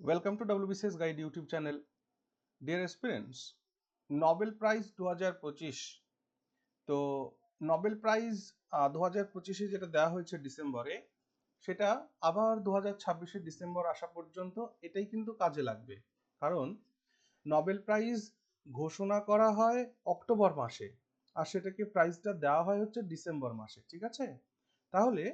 Welcome to WBCS Guide YouTube channel. Dear aspirants, Nobel prize 2025 তো Nobel prize 2025 যেটা দেওয়া হয়েছে ডিসেম্বরে সেটা আবার 2026 ডিসেম্বর আসা পর্যন্ত এটাই কিন্তু কাজে লাগবে। কারণ নোবেল প্রাইজ ঘোষণা করা হয় অক্টোবর মাসে আর সেটাকে প্রাইজটা দেওয়া হয় হচ্ছে ডিসেম্বর মাসে, ঠিক আছে? তাহলে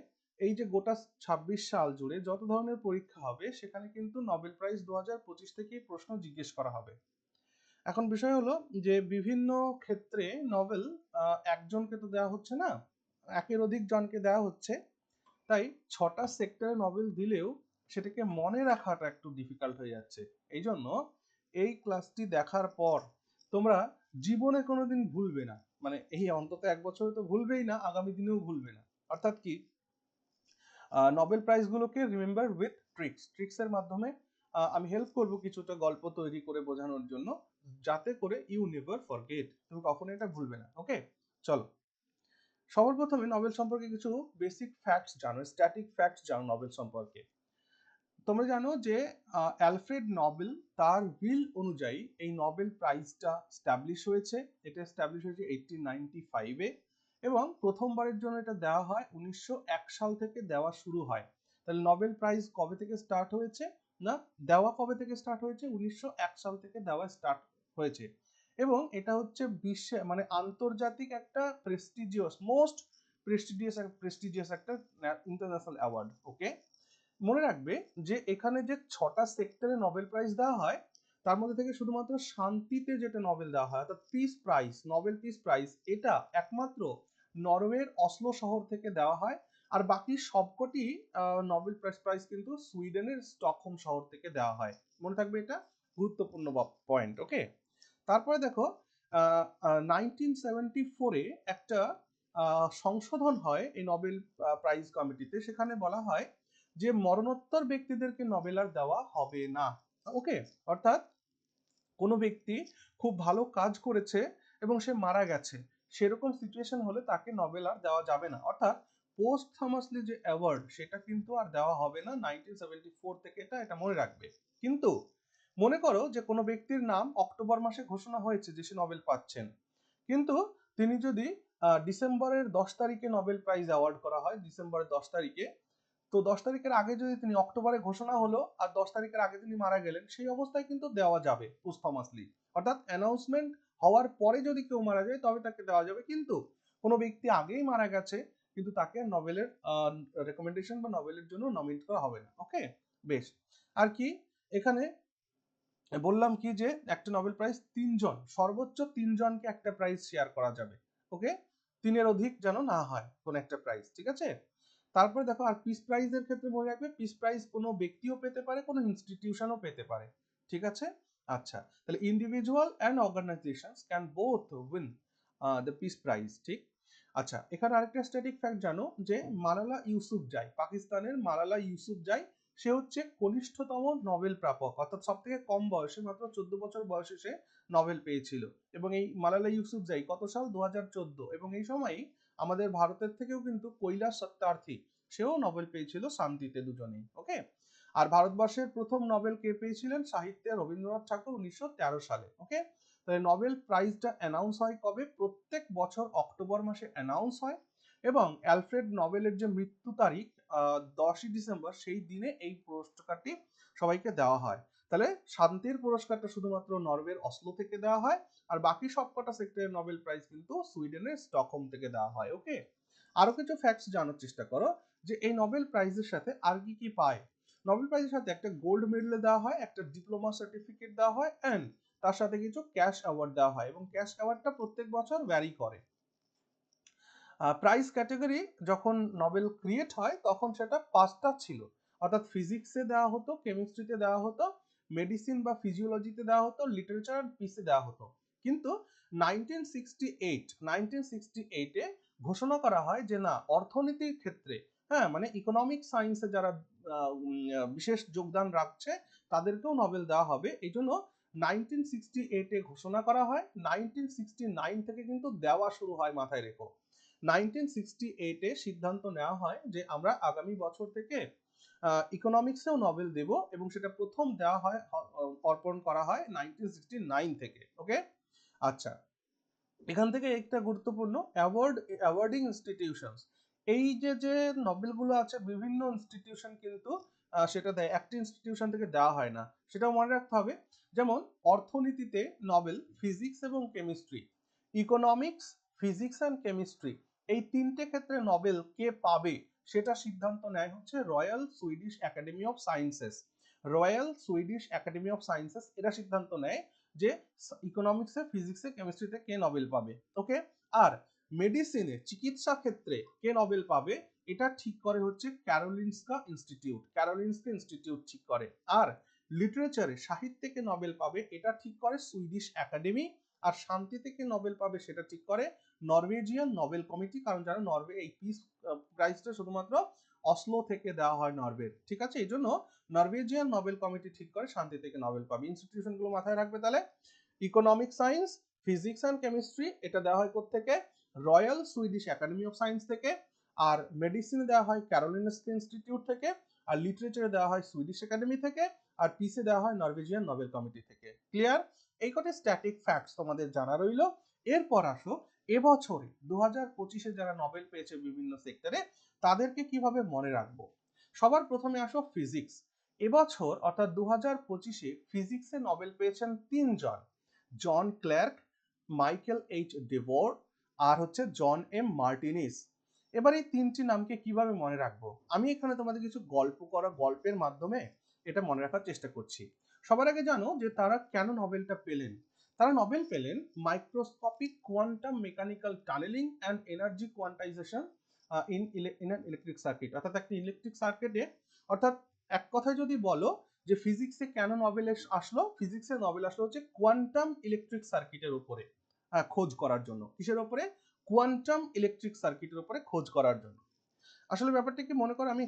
এই যে গোটা 26 সাল জুড়ে যত ধরনের পরীক্ষা হবে সেখানে কিন্তু নোবেল প্রাইজ 2025 থেকেই প্রশ্ন জিজ্ঞেস করা হবে। এখন বিষয় হলো যে বিভিন্ন ক্ষেত্রে নোবেল একজনকে তো দেওয়া হচ্ছে না, একের অধিক জনকে দেওয়া হচ্ছে। তাই 6টা সেক্টরে নোবেল দিলেও সেটাকে মনে রাখাটা একটু ডিফিকাল্ট হয়ে যাচ্ছে। এই জন্য এই ক্লাসটি দেখার পর তোমরা জীবনে কোনোদিন ভুলবে না, মানে এই অন্তত এক বছরে তো ভুলবেই না, আগামী দিনেও ভুলবে না। অর্থাৎ কি, নোবেল প্রাইজগুলোকে রিমেম্বার উইথ ট্রিক্সের মাধ্যমে আমি হেল্প করব কিছুটা গল্প তৈরি করে বোঝানোর জন্য, যাতে করে ইউ নেভার ফরগেট, তুমি কখনো এটা ভুলবে না। ওকে, চলো সবার প্রথমে নোবেল সম্পর্কে কিছু বেসিক ফ্যাক্টস জানো, স্ট্যাটিক ফ্যাক্টস জানো নোবেল সম্পর্কে। তোমরা জানো যে অ্যালফ্রেড নোবেল তার উইল অনুযায়ী এই নোবেল প্রাইজটা স্ট্যাবলিশ হয়েছে। এটা স্ট্যাবলিশ হয়েছে 1895-এ এবং প্রথমবারের জন্য এটা দেওয়া হয় 1901 সাল থেকে দেওয়া শুরু হয়। তাহলে নোবেল প্রাইজ কবে থেকে স্টার্ট হয়েছে না, দেওয়া কবে থেকে স্টার্ট হয়েছে? 1901 সাল থেকে দেওয়া স্টার্ট হয়েছে। এবং এটা হচ্ছে বিশ্বে মানে আন্তর্জাতিক একটা মোস্ট প্রেস্টিজিয়াস একটা ইন্টারন্যাশনাল অ্যাওয়ার্ড। ওকে, মনে রাখবে যে এখানে যে 6টা সেক্টরে নোবেল প্রাইজ দেওয়া হয় তার মধ্যে থেকে শুধুমাত্র শান্তিতে যেটা নোবেল দেওয়া হয় অর্থাৎ peace prize, Nobel peace prize, এটা একমাত্র নরওয়ের অসলো শহর থেকে দেওয়া হয়। আর বাকি সবকটি নোবেল প্রাইজ কিন্তু সুইডেনের স্টকহোম শহর থেকে দেওয়া হয়। মনে থাকবে, এটা গুরুত্বপূর্ণ পয়েন্ট। ওকে, তারপরে দেখো 1974-এ একটা সংশোধন হয় এই নোবেল প্রাইজ কমিটিতে। সেখানে বলা হয় যে মরণোত্তর ব্যক্তিদেরকে নোবেল আর দেওয়া হবে না। ওকে, অর্থাৎ কোনো ব্যক্তি খুব ভালো কাজ করেছে এবং সে মারা গেছে, সেরকম সিচুয়েশন হলে তাকে নোবেল আর দেওয়া যাবে না। অর্থাৎ পোস্টথামাসলি যে অ্যাওয়ার্ড সেটা কিন্তু আর দেওয়া হবে না 1974 থেকে, এটা মনে রাখবে। কিন্তু মনে করো যে কোনো ব্যক্তির নাম অক্টোবর মাসে ঘোষণা হয়েছে যে সে নোবেল পাচ্ছেন, কিন্তু তিনি যদি ডিসেম্বরের 10 তারিখে নোবেল প্রাইজ অ্যাওয়ার্ড করা হয়, ডিসেম্বরের 10 তারিখে, তো 10 তারিখের আগে যদি তিনি, অক্টোবরে ঘোষণা হলো আর 10 তারিখের আগে তিনি মারা গেলেন, সেই অবস্থায় কিন্তু দেওয়া যাবে পোস্টথমাসলি। অর্থাৎ অ্যানাউন্সমেন্ট হওয়ার পরে যদি কেউ মারা যায় তবে তাকে দেওয়া যাবে, কিন্তু কোনো ব্যক্তি আগেই মারা গেছে কিন্তু তাকে নোবেলের রেকমেন্ডেশন বা নোবেলের জন্য নমিনেট করা হবে না। ওকে, বেশ। আর কি এখানে বললাম কি যে একটা নোবেল প্রাইজ সর্বোচ্চ তিনজনকে একটা প্রাইজ শেয়ার করা যাবে। ওকে, তিনের অধিক যেন না হয় কোন একটা প্রাইজ, ঠিক আছে? তারপরে দেখো, আর পিস প্রাইজের ক্ষেত্রে মনে রাখবে পিস প্রাইজ কোনো ব্যক্তিও পেতে পারে, কোনো ইনস্টিটিউশনও পেতে পারে, ঠিক আছে? আচ্ছা, তাহলে individual and organisations can both win the peace prize, ঠিক। আচ্ছা, এখানে আরেকটা স্ট্যাটিক ফ্যাক্ট জানো যে মালালা ইউসুফজাই, পাকিস্তানের মালালা ইউসুফজাই, সে হচ্ছে কনিষ্ঠতম নোবেল প্রাপক, অর্থাৎ সব থেকে কম বয়সে, মাত্র 14 বছর বয়সে সে নোবেল পেয়েছিল। এবং এই মালালা ইউসুফজাই কত সাল? 2014। এবং এই সময়ই আমাদের ভারতের থেকেও কিন্তু কৈলাস সত্যার্থী, সেও নোবেল পেয়েছিল শান্তিতে, দুজনেই। ওকে, আর ভারতবর্ষের প্রথম নোবেল কে পেয়েছিলেন? সাহিত্যে রবীন্দ্রনাথ ঠাকুর 1913 সালে। ওকে, তাহলে নোবেল প্রাইজটা অ্যানাউন্স হয় কবে? প্রত্যেক বছর অক্টোবর মাসে অ্যানাউন্স হয়। এবং অ্যালফ্রেড নোবেলের যে মৃত্যু তারিখ 10ই ডিসেম্বর, সেই দিনে এই পুরস্কারটি সবাইকে দেওয়া হয়। তাহলে শান্তির পুরস্কারটা শুধুমাত্র নরওয়ের অসলো থেকে দেওয়া হয়, আর বাকি সবকটা সেক্টরের নোবেল প্রাইজ কিন্তু সুইডেনের স্টকহোম থেকে দেওয়া হয়। ওকে, আরো কিছু ফ্যাক্টস জানার চেষ্টা করো যে এই নোবেল প্রাইজের সাথে আর কি কি পায়। নোবেল প্রাইজের সাথে একটা গোল্ড মেডেল দেওয়া হয়, একটা ডিপ্লোমা সার্টিফিকেট দেওয়া হয়, এন্ড তার সাথে কিছু ক্যাশ অ্যাওয়ার্ড দেওয়া হয়, এবং ক্যাশ অ্যাওয়ার্ডটা প্রত্যেক বছর ভ্যারি করে। প্রাইজ ক্যাটাগরি যখন নোবেল ক্রিয়েট হয় তখন সেটা 5টা ছিল, অর্থাৎ ফিজিক্সে দেওয়া হতো, কেমিস্ট্রিতে দেওয়া হতো, মেডিসিন বা ফিজিওলজিতে দেওয়া হতো, লিটারেচার আর পিসে দেওয়া হতো। কিন্তু 1968-এ ঘোষণা করা হয় যে না, অর্থনীতির ক্ষেত্রে, হ্যাঁ মানে ইকোনমিক সায়েন্সে যারা বিশেষ যোগদান রাখছে তাদেরকেও নোবেল দেওয়া হবে। এই জন্য 1968-এ ঘোষণা করা হয়। 1969 থেকে কিন্তু দেওয়া শুরু হয়, মাথায় রেখো। 1968-এ সিদ্ধান্ত নেওয়া হয় যে আমরা আগামী বছর থেকে ইকোনমিক্সেও নোবেল দেব এবং সেটা প্রথম দেওয়া হয় অর্পণ করা হয় 1969 থেকে। ওকে, আচ্ছা, এখান থেকে একটা গুরুত্বপূর্ণ অ্যাওয়ার্ডিং ইনস্টিটিউশনস, এই যে নোবেলগুলো আছে বিভিন্ন ইনস্টিটিউশন কিন্তু সেটা দেয়, একটা ইনস্টিটিউশন থেকে দেওয়া হয় না, সেটাও মনে রাখতে হবে। যেমন অর্থনীতিতে নোবেল ফিজিক্স এবং chemistry, economics, physics and chemistry, এই তিনটে ক্ষেত্রে নোবেল কে পাবে সেটা সিদ্ধান্ত নেয় হচ্ছে royal Swedish academy of sciences. Royal Swedish academy of sciences এরা সিদ্ধান্ত নেয় যে ইকোনমিক্সে, ফিজিক্সে, কেমিস্ট্রিতে কে নোবেল পাবে। ওকে, আর মেডিসিনে, চিকিৎসা ক্ষেত্রে কে নোবেল পাবে এটা ঠিক করে হচ্ছে ক্যারোলিনস্কা ইনস্টিটিউট, ক্যারোলিনস্কা ইনস্টিটিউট ঠিক করে। আর লিটারেচারে, সাহিত্যে কে নোবেল পাবে এটা ঠিক করে সুইডিশ একাডেমি। আর শান্তি থেকে নোবেল পাবে সেটা ঠিক করে নরওয়েজিয়ান নোবেল কমিটি, কারণ যারা নরওয়ে এই পিস প্রাইজটা শুধুমাত্র অসলো থেকে দেওয়া হয় নরওয়ের, ঠিক আছে, এই জন্য নরওয়েজিয়ান নোবেল কমিটি ঠিক করে শান্তি থেকে নোবেল পাবে। ইনস্টিটিউশনগুলো মাথায় রাখবে তাহলে। Economic science, physics and chemistry এটা দেওয়া হয় কোত্থেকে? Royal Swedish academy of science থেকে। আর মেডিসিনে দেওয়া হয় ক্যারোলিনস্কা ইনস্টিটিউট থেকে। আর লিটারেচারে দেওয়া হয় সুইডিশ একাডেমি থেকে। আর পিসে দেওয়া হয় নরওয়েজিয়ান নোবেল কমিটি থেকে। ক্লিয়ার? এই কটি স্ট্যাটিক ফ্যাক্টস তোমাদের জানা রইল। এরপর আসো এবছরে 2025-এ যারা নোবেল পেয়েছে বিভিন্ন সেক্টরে তাদেরকে কিভাবে মনে রাখবো। সবার প্রথমে আসো ফিজিক্স। এবছর অর্থাৎ 2025-এ ফিজিক্সে নোবেল পেয়েছেন তিনজন, জন ক্লার্ক, মাইকেল এইচ ডেভোর আর হচ্ছে জন এম মার্টিনিস। এবার এই তিনটি নামকে কিভাবে মনে রাখবো, আমি এখানে তোমাদের কিছু গল্পের মাধ্যমে এটা মনে রাখার চেষ্টা করছি। সবার আগে জানো যে তারা কেন নোবেলটা পেলেন। তারা নোবেল পেলেন microscopic quantum mechanical tunnelling and energy quantisation in an electric circuit, অর্থাৎ একটা ইলেকট্রিক সার্কিটে, অর্থাৎ এক কথায় যদি বলো যে ফিজিক্সে কেন নোবেল আসলো, ফিজিক্সে নোবেল আসলো হচ্ছে কোয়ান্টাম ইলেকট্রিক সার্কিটের উপরে খোঁজ করার জন্য। কিসের উপরে? কোয়ান্টাম ইলেকট্রিক সার্কিটের উপরে খোঁজ করার জন্য। আসলে ব্যাপারটা কি, মনে করো আমি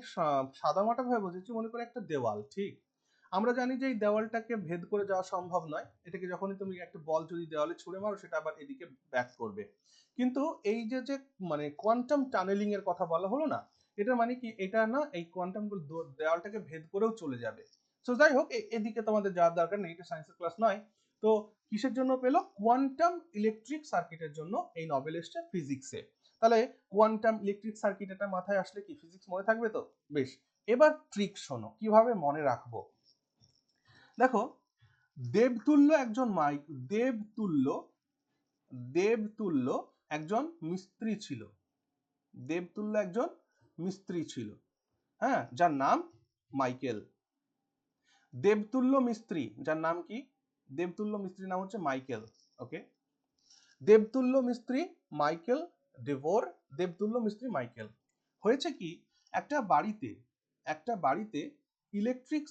সাদামাটা ভাবে বুঝেছি, মনে করো একটা দেওয়াল, ঠিক, আমরা জানি যে এই দেওয়ালটাকে ভেদ করে যাওয়া সম্ভব নয়, এটাকে যখনই তুমি একটা বল যদি দেওয়ালে ছুঁড়ে মারো সেটা আবার এদিকে ব্যাক করবে। কিন্তু এই যে মানে কোয়ান্টাম টানেলিং এর কথা বলা হলো না, এটা মানে কি, এটা না এই কোয়ান্টাম দেওয়ালটাকে ভেদ করেও চলে যাবে। তো যাই হোক, এদিকে তোমাদের যাওয়ার দরকার নেই, এটা সায়েন্সের ক্লাস নয়। তো কিসের জন্য পেলো? কোয়ান্টাম ইলেকট্রিক সার্কিটের জন্য এই নোবেল এসছে ফিজিক্সে। তাহলে কোয়ান্টাম ইলেকট্রিক সার্কিট এটা মাথায় আসলে কি ফিজিক্স মনে থাকবে তো? বেশ, এবার ট্রিক শোনো কিভাবে মনে রাখবো। দেখো, দেবতুল্য একজন দেবতুল্য একজন মিস্ত্রি ছিল। দেবতুল্য একজন মিস্ত্রি ছিল, হ্যাঁ, যার নাম মাইকেল। দেবতুল্য মিস্ত্রি যার নাম কি? দেবতুল্য মিস্ত্রির নাম হচ্ছে মাইকেল। ওকে, দেবতুল্য মিস্ত্রি মাইকেল ডেভোর, দেবতুল্য মিস্ত্রি মাইকেল। হয়েছে কি, একটা বাড়িতে ইলেকট্রিক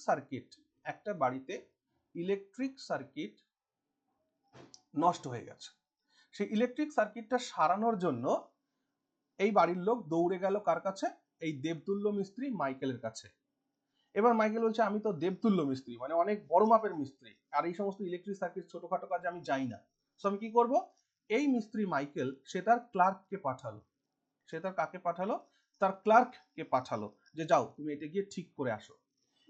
সার্কিট নষ্ট হয়ে গেছে। সেই ইলেকট্রিক সার্কিটটা সারানোর জন্য এই বাড়ির লোক দৌড়ে গেল কার কাছে? এই দেবতুল্য মিস্ত্রি মাইকেলের কাছে। এবার মাইকেল বলছে আমি তো দেবতুল্য মিস্ত্রি, মানে অনেক বড় মাপের মিস্ত্রি, আর এই সমস্ত ইলেকট্রিক সার্কিট ছোটখাটো কাজে আমি যাই না, তো আমি কি করব? এই মিস্ত্রি মাইকেল সে তার ক্লার্ককে পাঠালো। সে তার কাকে পাঠালো? তার ক্লার্ককে পাঠালো যে যাও তুমি এটা গিয়ে ঠিক করে আসো।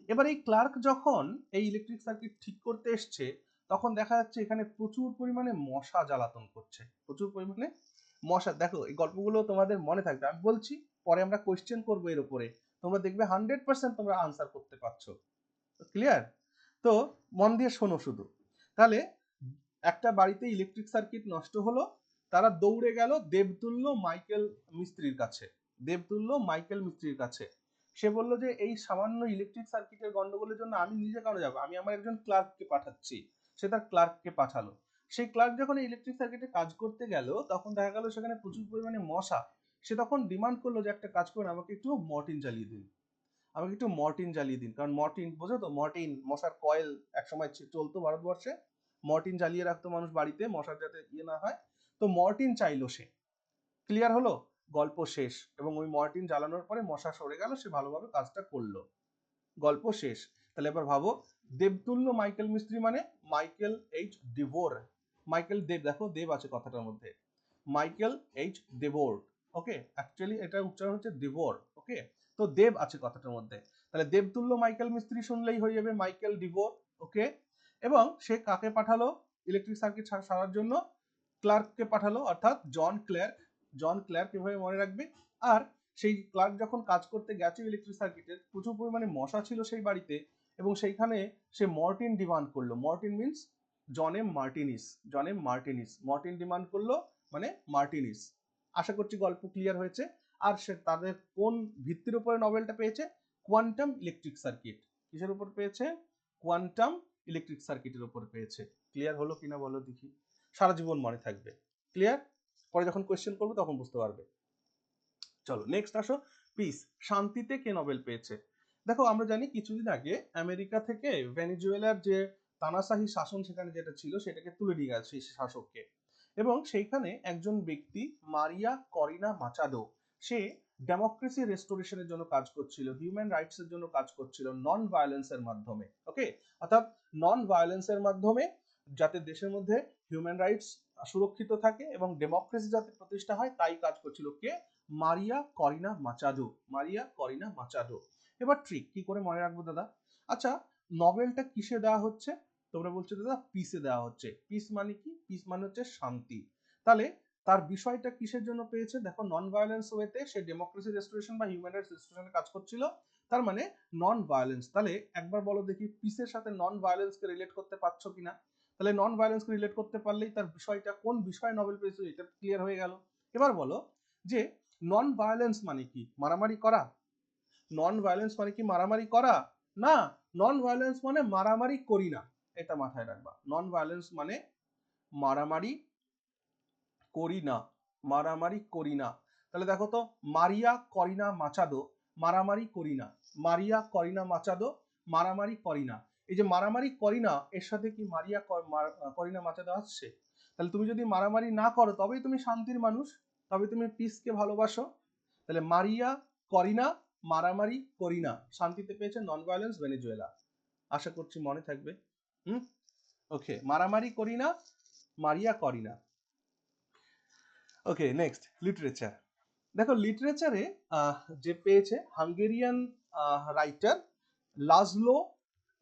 এবার এই ক্লার্ক যখন এই ইলেকট্রিক সার্কিট ঠিক করতে এসছে তখন দেখা যাচ্ছে এখানে প্রচুর পরিমাণে মশা জ্বালাতন করছে, প্রচুর পরিমাণে মশা। দেখো এই গল্পগুলো তোমাদের মনে থাকবে, আমি বলছি, পরে আমরা কোয়েশ্চেন করবো এর উপরে, তোমরা দেখবে 100% তোমরা আনসার করতে পারছো। ক্লিয়ার? তো মন দিয়ে শোনো শুধু। তাহলে একটা বাড়িতে ইলেকট্রিক সার্কিট নষ্ট হলো, তারা দৌড়ে গেল দেবতুল্য মাইকেল মিস্ত্রির কাছে। সে বলল যে এই সামান্য ইলেকট্রিক সার্কিটের গন্ডগোলের জন্য আমি নিজে কেন যাবো, আমি আমার একজন ক্লার্ককে পাঠাচ্ছি। সে তার ক্লার্ককে পাঠালো। সেই ক্লার্ক যখন ইলেকট্রিক সার্কিটে কাজ করতে গেল তখন দেখা গেল সেখানে প্রচুর পরিমাণে মশা। সে তখন ডিমান্ড করলো যে একটা কাজ করুন, আমাকে একটু মর্টিন জ্বালিয়ে দিন, কারণ মর্টিন বোঝো তো, মর্টিন মশার কয়েল একসময় চলতো ভারতবর্ষে, মর্টিন জ্বালিয়ে রাখতো মানুষ বাড়িতে, মশার যাতে ইয়ে না হয়, তো মর্টিন চাইলো সে। ক্লিয়ার হলো? গল্প শেষ। এবং ওই মর্টিন জ্বালানোর পরে মশা সরে গেল, সে ভালোভাবে কাজটা করলো, গল্প শেষ। তাহলে এবার ভাবো, দেবতুল্য মাইকেল মিস্ত্রি মানে মাইকেল এইচ ডেভোর। মাইকেল দেব, দেখো দেব আছে কথাটার মধ্যে, মাইকেল এইচ ডেভোর। ওকে, অ্যাকচুয়ালি এটা উচ্চারণ হচ্ছে ডেভোর। ওকে, তো দেব আছে কথাটার মধ্যে। তাহলে দেবতুল্য মাইকেল মিস্ত্রি শুনলেই হয়ে যাবে মাইকেল ডিভোর। ওকে, এবং সে কাকে পাঠালো ইলেকট্রিক সার্কিট সারার জন্য? ক্লার্ককে পাঠালো, অর্থাৎ জন ক্লার্ক। জন ক্লার্ক এভাবে মনে রাখবে। আর সেই ক্লার্ক যখন কাজ করতে গেছে ইলেকট্রিক সার্কিটে, প্রচুর পরিমাণে মশা ছিল সেই বাড়িতে, এবং সেইখানে সে মর্টিন ডিমান্ড করলো। মর্টিন মিনস জন এম মার্টিনিস। জন এম মার্টিনিস মর্টিন ডিমান্ড করলো, মানে মার্টিনিস। আশা করছি গল্প ক্লিয়ার হয়েছে। আর সে তাদের কোন ভিত্তির উপরে নোবেলটা পেয়েছে? Quantum electric circuit. কিসের উপর পেয়েছে? কোয়ান্টাম ইলেকট্রিক সার্কিটের উপর পেয়েছে। ক্লিয়ার হলো কিনা বলো দেখি? সারা জীবন মনে থাকবে। ক্লিয়ার? পরে যখন কোয়েশ্চেন করবো তখন বুঝতে পারবে। চলো নেক্সট আসো, পিস, শান্তিতে কে নোবেল পেয়েছে? দেখো আমরা জানি কিছুদিন আগে আমেরিকা থেকে ভেনেজুয়েলার যে তানাশাহি শাসন সেখানে যেটা ছিল সেটাকে তুলে নিয়ে গেছে সেই শাসককে, এবং সেইখানে একজন ব্যক্তি মারিয়া করিনা মাচাদো, সে ডেমোক্রেসি রেস্টোরেশনের জন্য কাজ করছিল, হিউম্যান রাইটস এর জন্য কাজ করছিল, নন ভায়োলেন্সের মাধ্যমে। ওকে, অর্থাৎ নন ভায়োলেন্সের মাধ্যমে যাতে দেশের মধ্যে হিউম্যান রাইটস সুরক্ষিত থাকে এবং ডেমোক্রেসি যাতে প্রতিষ্ঠা হয় তাই কাজ করছিল কে? মারিয়া করিনা মাচাদো। মারিয়া করিনা মাচাদো। এবার ট্রিক কি করে মনে রাখবো দাদা? আচ্ছা, নোবেলটা কিসে দেওয়া হচ্ছে? তোমরা বলছো দাদা পিসে দেওয়া হচ্ছে। পিস মানে কি? পিস মানে হচ্ছে শান্তি। তাহলে তার বিষয়টা কিসের জন্য পেয়েছে? দেখো, নন ভায়োলেন্স ওয়েতে সে ডেমোক্রেসি রেস্টোরেশন বা হিউম্যান রাইটস রেস্টোরেশনে কাজ করছিল, তার মানে নন ভায়োলেন্স। তাহলে একবার বলো দেখি পিসের সাথে নন ভায়োলেন্সকে রিলেট করতে পারছো কিনা? তাহলে নন ভায়োলেন্সকে রিলেট করতে পারলেই তার বিষয়টা কোন বিষয়ে নোবেল পেয়েছে এটা ক্লিয়ার হয়ে গেল। এবার বলো যে নন ভায়োলেন্স মানে কি? মারামারি করা? নন ভায়োলেন্স মানে কি মারামারি করা? না, নন ভায়োলেন্স মানে মারামারি করি না, এটা মাথায় রাখবা। নন ভায়োলেন্স মানে মারামারি করি না, মারামারি করি না। তাহলে দেখো তো, মারিয়া করিনা মাচাদো মারামারি করি না, মারিয়া করিনা মাচাদো মারামারি করি না। এই যে মারামারি করি না, এর সাথে কি মারিয়া করিনা মাচাদো আসছে? তাহলে তুমি যদি মারামারি না করো তবেই তুমি শান্তির মানুষ, তবে তুমি পিসকে ভালোবাসো। তাহলে মারিয়া করিনা মারামারি করি না, শান্তিতে পেয়েছে নন ভায়োলেন্স ভেনেজুয়েলা। আশা করছি মনে থাকবে। ওকে, মারামারি করি না, মারিয়া করিনা। ওকে, নেক্সট লিটারেচার। দেখো লিটারেচারে যে পেয়েছে হাঙ্গেরিয়ান রাইটার লাজলো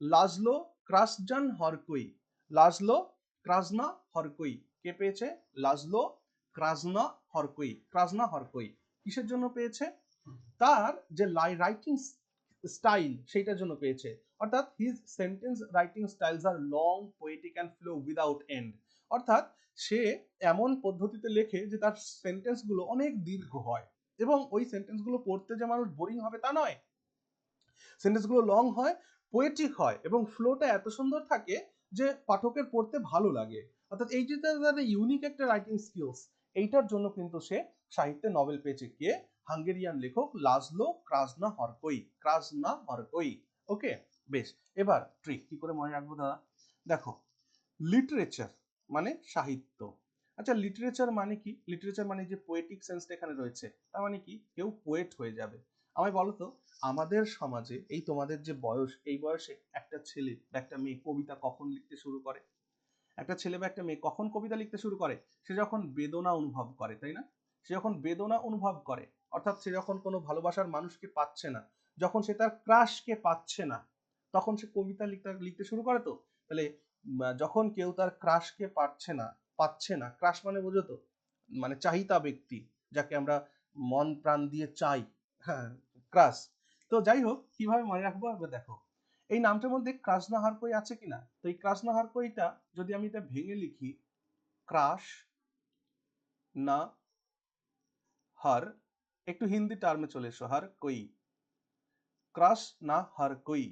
লাজলো ক্রাসজান হরকুই। লাজলো ক্রাজনা হরকুই কে পেয়েছে? লাজলো ক্রাজনা হরকুই। ক্রাজনা হরকুই কিসের জন্য পেয়েছে? তার যে রাইটিং স্টাইল সেইটার জন্য পেয়েছে। অর্থাৎ his sentence writing styles are long, poetic and flow without end. অর্থাৎ সে এমন পদ্ধতিতে লেখে যে তার সেন্টেন্স গুলো অনেক দীর্ঘ হয়, এবং ওই সেন্টেন্স গুলো পড়তে যে মানুষ বোরিং হবে তা নয়। সেন্টেন্স গুলো লং হয়, পোয়েটিক হয়, এবং ফ্লোটা এত সুন্দর থাকে যে পাঠকের পড়তে ভালো লাগে। অর্থাৎ এই যে তার ইউনিক একটা রাইটিং স্কিলস, এইটার জন্য কিন্তু সে সাহিত্যে নোবেল পেয়েছে। কে? হাঙ্গেরিয়ান লেখক লাজলো ক্রাজনা হরকুই। ক্রাজনা হরকুই। ওকে, বেশ। এবার ট্রিক কি করে মনে রাখবো দাদা? দেখো, লিটারেচার মানে সাহিত্য। আচ্ছা, লিটারেচার মানে কি? লিটারেচার মানে যে পোয়েটিক সেন্সটা এখানে রয়েছে, তার মানে কি? কেউ পোয়েট হয়ে যাবে। আমায় বলো তো, আমাদের সমাজে এই তোমাদের যে বয়স, এই বয়সে একটা ছেলে বা একটা মেয়ে কবিতা কখন লিখতে শুরু করে? একটা ছেলে বা একটা মেয়ে কখন কবিতা লিখতে শুরু করে? সে যখন বেদনা অনুভব করে, তাই না? সে যখন বেদনা অনুভব করে, অর্থাৎ সে যখন কোনো ভালোবাসার মানুষকে পাচ্ছে না, যখন সে তার ক্রাশকে পাচ্ছে না, তখন সে কবিতা লিখতে শুরু করে। তো তাহলে যখন কেউ তার ক্রাশকে পাচ্ছে না, ক্রাশ মানে বোঝো তো, মানে চাহিতা ব্যক্তি, যাকে আমরা মন প্রাণ দিয়ে চাই, হ্যাঁ, ক্রাশ। তো যাই হোক, কিভাবে মনে রাখবো? এবার দেখো, এই নামটার মধ্যে ক্রাসনা হারকই আছে কিনা। তো এই ক্রাসনা হারকইটা যদি আমি এটা ভেঙে লিখি, ক্রাশ না হার, একটু হিন্দি টার্মে চলে এসো, হার কই, ক্রাশ না হার কই,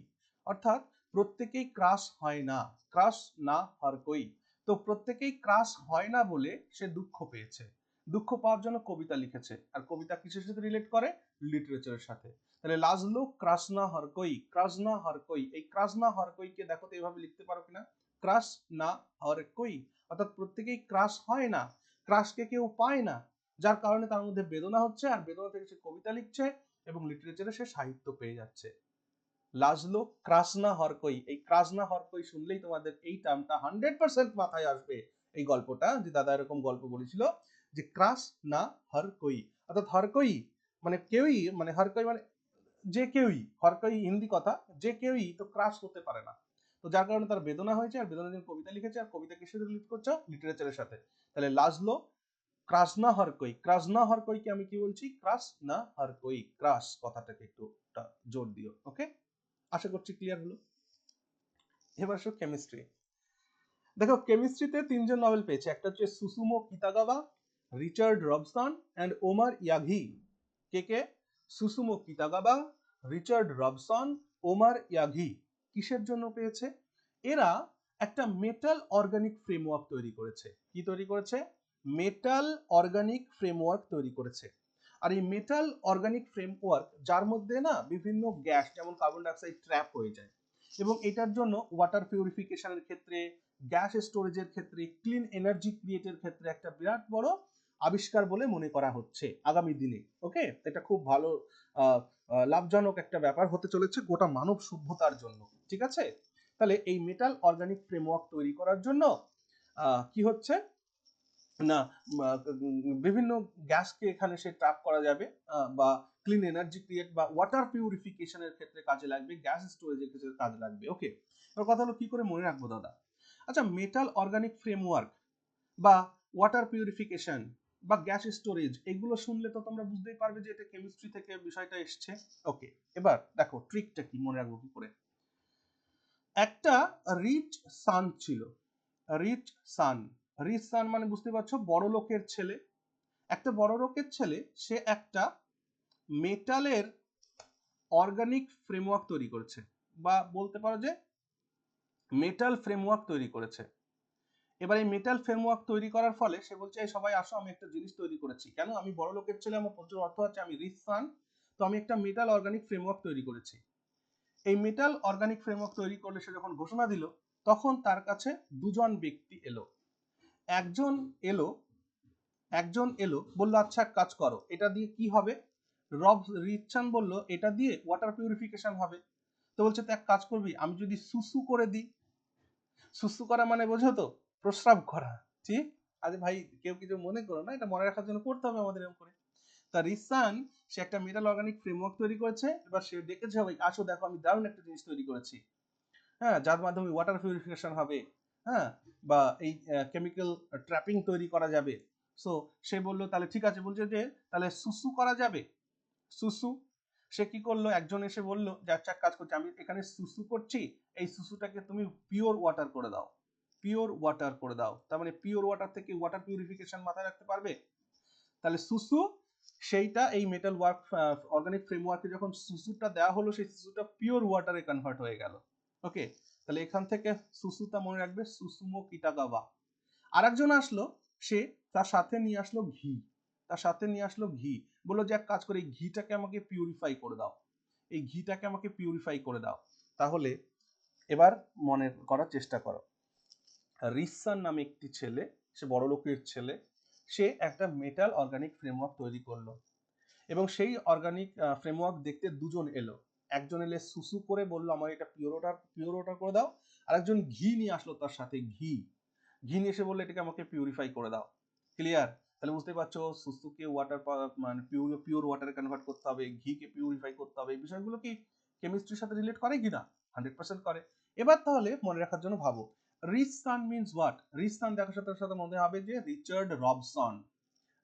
অর্থাৎ প্রত্যেকেই ক্রাশ হয় না, ক্রাশ না হার কই। তো প্রত্যেকেই ক্রাশ হয় না বলে সে দুঃখ পেয়েছে, দুঃখ পাওয়ার জন্য কবিতা লিখেছে। আর কবিতা কিসের সাথে রিলেট করে? লিটারেচারের সাথে। তাহলে লাজলো ক্রাসনা হরকই, ক্রাসনা হরকই, এই ক্রাসনা হরকইকে দেখো তো এইভাবে লিখতে পারো কিনা? ক্রাশ না হরকই, অর্থাৎ প্রত্যেকেই ক্রাশ হয় না, ক্রাশকে কেউ পায় না, যার কারণে তার মধ্যে বেদনা হচ্ছে, আর বেদনা থেকে সে কবিতা লিখছে এবং লিটারেচারে সে সাহিত্য পেয়ে যাচ্ছে। লাজলো ক্রাসনা হরকই, এই ক্রাসনা হরকই শুনলেই তোমাদের এই টার্মটা 100% মাথায় আসবে। এই গল্পটা যে দাদা এরকম গল্প বলেছিল যে ক্রাস না হরকই, অর্থাৎ হরকই মানে কেউই, মানে হরকই মানে যে কেউই, হর কোই হিন্দি কথা, যে কেউই তো ক্রাশ হতে পারে না। তো যার কারণে তার বেদনা হয়েছে, আর বেদনার জন্য কবিতা লিখেছে, আর কবিতা কিসের সাথে রিলেট করছে? লিটারেচারের সাথে। তাহলে লাজলো ক্রাশ না হর কোই, ক্রাশ না হর কোই কে আমি কি বলছি? ক্রাশ না হর কোই, ক্রাশ কথাটাকে একটু জোর দিও। ওকে, আশা করছি ক্লিয়ার হলো। এবার আসো কেমিস্ট্রি। দেখো কেমিস্ট্রিতে তিনজন নোবেল পেয়েছে, একটা হচ্ছে Susumu Kitagawa, Richard Robson and Omar Yaghi. কে কে? Susumu Kitagawa, Richard Robson, Omar Yaghi. কিসের জন্য পেয়েছে? এরা একটা মেটাল অর্গানিক ফ্রেমওয়ার্ক তৈরি করেছে। কি তৈরি করেছে? মেটাল অর্গানিক ফ্রেমওয়ার্ক তৈরি করেছে। আর এই মেটাল অর্গানিক ফ্রেমওয়ার্ক, যার মধ্যে না বিভিন্ন গ্যাস যেমন কার্বন ডাইঅক্সাইড ট্র্যাপ হয়ে যায়, এবং এটার জন্য ওয়াটার পিউরিফিকেশনের ক্ষেত্রে, গ্যাস স্টোরেজের ক্ষেত্রে, ক্লিন এনার্জি ক্রিয়েটের ক্ষেত্রে একটা বিরাট বড় আবিষ্কার বলে মনে করা হচ্ছে আগামী দিনে। ওকে, এটা খুব ভালো লাভজনক একটা ব্যাপার হতে চলেছে গোটা মানব সভ্যতার জন্য। ঠিক আছে, তাহলে এই মেটাল অর্গানিক ফ্রেমওয়ার্ক তৈরি করার জন্য কি হচ্ছে না, বিভিন্ন গ্যাসকে এখানে সে ট্র্যাপ করা যাবে, বা ক্লিন এনার্জি ক্রিয়েট বা ওয়াটার পিউরিফিকেশনের ক্ষেত্রে কাজে লাগবে, গ্যাস স্টোরেজের ক্ষেত্রে কাজে লাগবে। ওকে, এবার কথা হলো কি করে মনে রাখবো দাদা? আচ্ছা, মেটাল অর্গানিক ফ্রেমওয়ার্ক বা ওয়াটার পিউরিফিকেশন বা গ্যাস স্টোরেজ, এগুলো শুনলে তো তোমরা বুঝতেই পারবে যে এটা কেমিস্ট্রি থেকে বিষয়টা এসছে। ওকে, এবার দেখো ট্রিকটা কি, মনে রাখবো কি করে। একটা রিচ সান ছিল, রিচ সান। রিচ সান মানে বুঝতে পারছো, বড় লোকের ছেলে। একটা বড় লোকের ছেলে, সে একটা মেটালের অর্গানিক ফ্রেমওয়ার্ক তৈরি করেছে, বা বলতে পারো যে মেটাল ফ্রেমওয়ার্ক তৈরি করেছে। এবার এই মেটাল ফ্রেমওয়ার্ক তৈরি করার ফলে সে বলছে, এই সবাই আসো, আমি একটা জিনিস তৈরি করেছি। কেন? আমি বড় লোকের ছেলে, আমার প্রচুর অর্থ আছে, আমি রিচ সান, তো আমি একটা মেটাল অর্গানিক ফ্রেমওয়ার্ক তৈরি করেছি। এই মেটাল অর্গানিক ফ্রেমওয়ার্ক তৈরি করলে সে যখন ঘোষণা দিল, তখন তার কাছে দুজন ব্যক্তি এলো। একজন এলো একজন এলো বললো, আচ্ছা এক কাজ করো, এটা দিয়ে কি হবে? রিচান বলল, এটা দিয়ে ওয়াটার পিউরিফিকেশন হবে। তো বলছে, তো এক কাজ করবি, আমি যদি সুসু করে দিই। সুসু করা মানে বোঝো তো? প্রস্রাব করা। ঠিক? আরে ভাই, কেউ কিছু মনে করো না, এটা মনে রাখার জন্য করতে হবে আমাদের এরকম করে। তা রিসান, সে একটা মেটাল অর্গানিক ফ্রেমওয়ার্ক তৈরি করেছে। এবার সে ডেকেছে, ভাই আসো দেখো, আমি দারুণ একটা জিনিস তৈরি করেছি, হ্যাঁ, যার মাধ্যমে ওয়াটার পিউরিফিকেশন হবে, হ্যাঁ, বা এই কেমিক্যাল ট্র্যাপিং তৈরি করা যাবে। সো সে বললো, তাহলে ঠিক আছে। বলছে যে তাহলে সুসু করা যাবে, সুসু। সে কি করলো, একজন এসে বললো যে আচ্ছা কাজ করছি, আমি এখানে সুসু করছি, এই সুসুটাকে তুমি পিওর ওয়াটার করে দাও, পিওর ওয়াটার করে দাও। তার মানে পিওর ওয়াটার থেকে ওয়াটার পিউরিফিকেশন মাথায় রাখতে পারবে। তাহলে সুসু, সেইটা এই মেটাল ওয়ার্ক অর্গানিক ফ্রেমওয়ার্কে যখন সুসুটা দেওয়া হলো, সেই সুসুটা পিওর ওয়াটারে কনভার্ট হয়ে গেল। ওকে, তাহলে এখান থেকে সুসুটা মনে রাখবে, সুসুমো কিটাগাওয়া। আরেকজন আসলো, সে তার সাথে নিয়ে আসলো ঘি, তার সাথে নিয়ে আসলো ঘি। বললো যে এক কাজ করে, এই ঘিটাকে আমাকে পিউরিফাই করে দাও, এই ঘিটাকে আমাকে পিউরিফাই করে দাও। তাহলে এবার মনে করার চেষ্টা করো, রিসান নামে একটি ছেলে, সে বড় লোকের ছেলে, সে একটা মেটাল অর্গানিক ফ্রেমওয়ার্ক তৈরি করলো, এবং সেই অর্গানিক ফ্রেমওয়ার্ক দেখতে দুজন এলো। একজন এলে সুসু করে বললো, আমার এটা পিওর ওয়াটার করে দাও। আর একজন ঘি নিয়ে আসলো তার সাথে, ঘি নিয়ে এসে বললো, এটাকে আমাকে পিউরিফাই করে দাও। ক্লিয়ার? তাহলে বুঝতে পারছো, সুসুকে ওয়াটার মানে পিওর ওয়াটারে কনভার্ট করতে হবে, ঘিকে পিউরিফাই করতে হবে, এই বিষয়গুলো কি কেমিস্ট্রির সাথে রিলেট করে কিনা? 100% করে। এবার তাহলে মনে রাখার জন্য ভাবো, rich son means what? Rich son দেখার সাথে সাথে মনে হবে যে Richard Robson,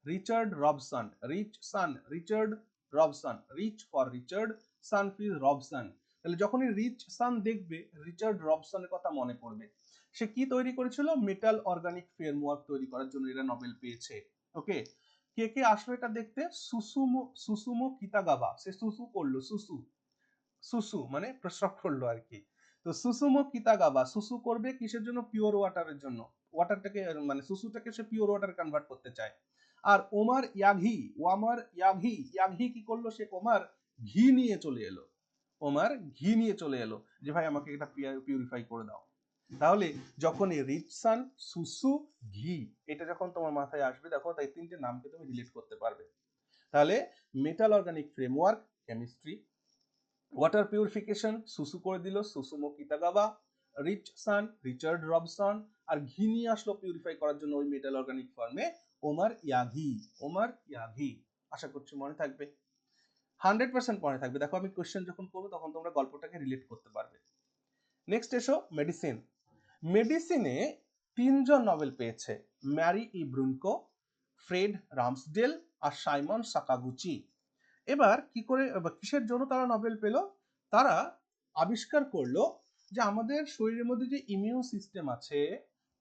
Richard Robson, rich son, Richard Robson, rich for Richard, son for Robson. তাহলে যখনই রিচ সান দেখবে, রিচার্ড রবসনের কথা মনে পড়বে। সে কি তৈরি করেছিল? মেটাল অর্গানিক ফ্রেমওয়ার্ক তৈরি করার জন্য এরা নোবেল পেয়েছে। ওকে, কে কে আসলো এটা দেখতে? সুসুমো, সুসুমো কিতাগাওয়া, সে সুসু করলো, সুসু, সুসু মানে প্রস্রাব করলো আর কি। তো সুসুমো কিতাগাওয়া সুসু করবে কিসের জন্য? পিওর ওয়াটারের জন্য। ওয়াটারটাকে মানে সুসুটাকে সে পিওর ওয়াটার কনভার্ট করতে চায়। আর ওমার ইয়াঘি, ওমার ইয়াঘি, ইয়াঘি কি করলো? সে ওমার ঘি নিয়ে চলে এলো, ওমার ঘি নিয়ে চলে এলো, যে ভাই আমাকে এটা পিউরিফাই করে দাও। তাহলে যখন এই রিচসান, সুসু, ঘি, এটা যখন তোমার মাথায় আসবে, দেখো তাই তিনটে নামকে তুমি রিলেট করতে পারবে। তাহলে metal organic framework chemistry, water purification সুসু করে দিল, Susumu Kitagawa, rich son, Richard Robson, আর ঘি নিয়ে আসলো পিউরিফাই করার জন্য ওই মেটাল অর্গানিক ফর্মে, ওমার ইয়াঘি, ওমার ইয়াঘি। আশা করছি মনে থাকবে। 100% মনে থাকবে। দেখো আমি কোশ্চেন যখন করবো তখন তোমরা গল্পটাকে রিলেট করতে পারবে। নেক্সট এসো মেডিসিন। মেডিসিনে 3 জন নোবেল পেয়েছে, ম্যারি ই ব্রুনকো, ফ্রেড রামসডেল আর সাইমন সাকাগুচি। এবার কি করে কিসের জন্য তারা নোবেল পেল? তারা আবিষ্কার করলো যে আমাদের শরীরের মধ্যে যে ইমিউন সিস্টেম আছে,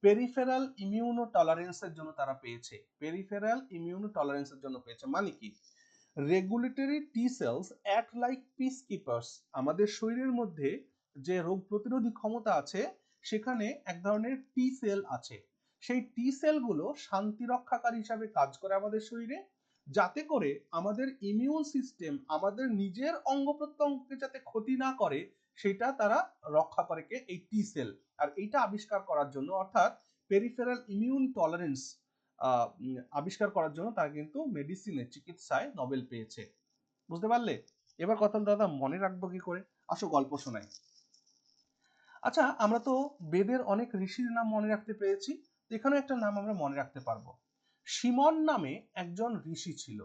পেরিফেরাল ইমিউনো টলারেন্সের জন্য তারা পেয়েছে। পেরিফেরাল ইমিউনো টলারেন্সের জন্য পেয়েছে মানে কি? Regulatory T cells act like peacekeepers. আমাদের শরীরের মধ্যে যে রোগ প্রতিরোধী ক্ষমতা আছে সেখানে এক ধরনের টি সেল আছে। সেই টি সেলগুলো শান্তি রক্ষাকারী হিসাবে কাজ করে আমাদের শরীরে, যাতে করে আমাদের ইমিউন সিস্টেম আমাদের নিজের অঙ্গ প্রত্যঙ্গকে যাতে ক্ষতি না করে সেটা তারা রক্ষা করে কে? এই টি সেল। আর এইটা আবিষ্কার করার জন্য, অর্থাৎ পেরিফেরাল ইমিউন টলারেন্স আবিষ্কার করার জন্য তারা কিন্তু মেডিসিনে, চিকিৎসায় নোবেল পেয়েছে। বুঝতে পারলে? এবার কথা দাদা মনে রাখবো কি করে? আসো গল্প শোনাই। আচ্ছা, আমরা তো বেদের অনেক ঋষির নাম মনে রাখতে পেরেছি, এখানে একটা নাম আমরা মনে রাখতে পারবো। সিমন নামে একজন ঋষি ছিল।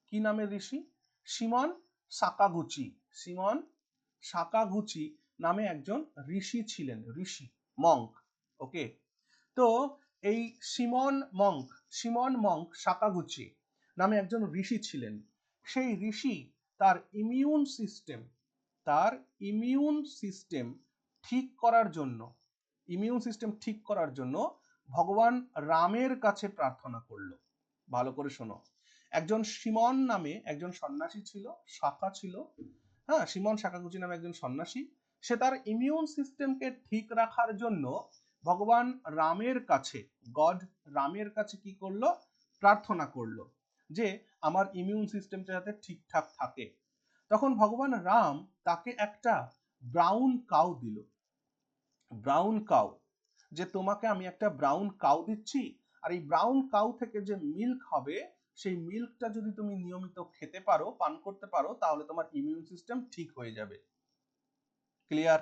কি নামের ঋষি? সিমন সাকাগুচি। সিমন সাকাগুচি নামে একজন ঋষি ছিলেন, ঋষি, মঙ্ক। ওকে, তো এই সিমন মঙ্ক সাকাগুচি নামে একজন ঋষি ছিলেন। সেই ঋষি তার ইমিউন সিস্টেম ঠিক করার জন্য ভগবান রামের কাছে প্রার্থনা করলো। ভালো করে শোনো, একজন সিমন নামে একজন সন্ন্যাসী ছিল, শাখা ছিল, হ্যাঁ, সিমন সাকাগুচি নামে একজন সন্ন্যাসী। সে তার ইমিউন সিস্টেমকে ঠিক রাখার জন্য ভগবান রামের কাছে, গড রামের কাছে কি করলো? প্রার্থনা করলো যে আমার ইমিউন সিস্টেমটা যাতে ঠিকঠাক থাকে। তখন ভগবান রাম তাকে একটা ব্রাউন কাউ দিল। ব্রাউন কাউ, যে তোমাকে আমি একটা ব্রাউন কাউ দিচ্ছি, আর এই ব্রাউন কাউ থেকে যে মিল্ক হবে সেই মিল্কটা যদি তুমি নিয়মিত খেতে পারো, পান করতে পারো, তাহলে তোমার ইমিউন সিস্টেম ঠিক হয়ে যাবে। ক্লিয়ার?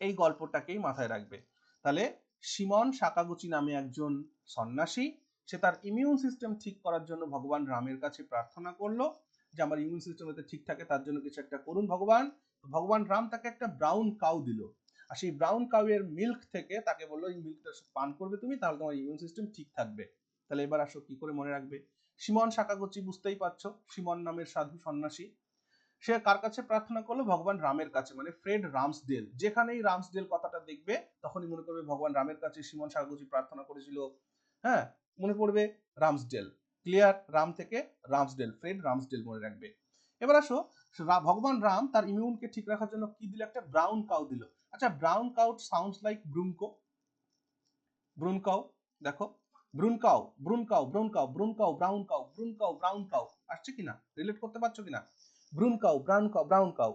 এই গল্পটাকেই মাথায় রাখবে। তাহলে সিমন সাকাগুচি নামে একজন সন্ন্যাসী, সে তার ইমিউন সিস্টেম ঠিক করার জন্য ভগবান রামের কাছে প্রার্থনা করলো যে আমার ইমিউন সিস্টেম যাতে ঠিক থাকে তার জন্য কিছু একটা করুন ভগবান। ভগবান রাম তাকে একটা ব্রাউন কাউ দিল, আর সেই ব্রাউন কাউ এর মিল্ক থেকে তাকে বললো এই মিল্কটা পান করবে তুমি, তাহলে তোমার ইমিউন সিস্টেম ঠিক থাকবে। তাহলে এবার আসো কি করে মনে রাখবে? সিমন সাকাগুচি, বুঝতেই পারছো, সিমন নামের সাধু সন্ন্যাসী, সে কার কাছে প্রার্থনা করলো? ভগবান রামের কাছে, মানে ফ্রেড রামসডেল। যেখানেই রামসডেল কথাটা দেখবে তখনই মনে করবে ভগবান রামের কাছে সিমন সাকাগুচি প্রার্থনা করেছিল। হ্যাঁ, মনে পড়বে রামসডেল। ক্লিয়ার? রাম থেকে রামসডেল, ফ্রেড রামসডেল মনে রাখবে। এবার আসো, ভগবান রাম তার ইমিউনকে ঠিক রাখার জন্য কি দিল? একটা ব্রাউন কাউ দিল। আচ্ছা, brown cow sounds like Brunkow. ব্রুনকাউ, দেখো, ব্রুনকাউ ব্রুনকাউ ব্রুনকাউ ব্রুনকাউ ব্রাউন কাউ, ব্রুনকাউ ব্রাউন কাউ, আসছে কিনা? রিলেট করতে পারছো কিনা? ব্রুনকাউ ব্রাউন কাউ ব্রাউন কাউ।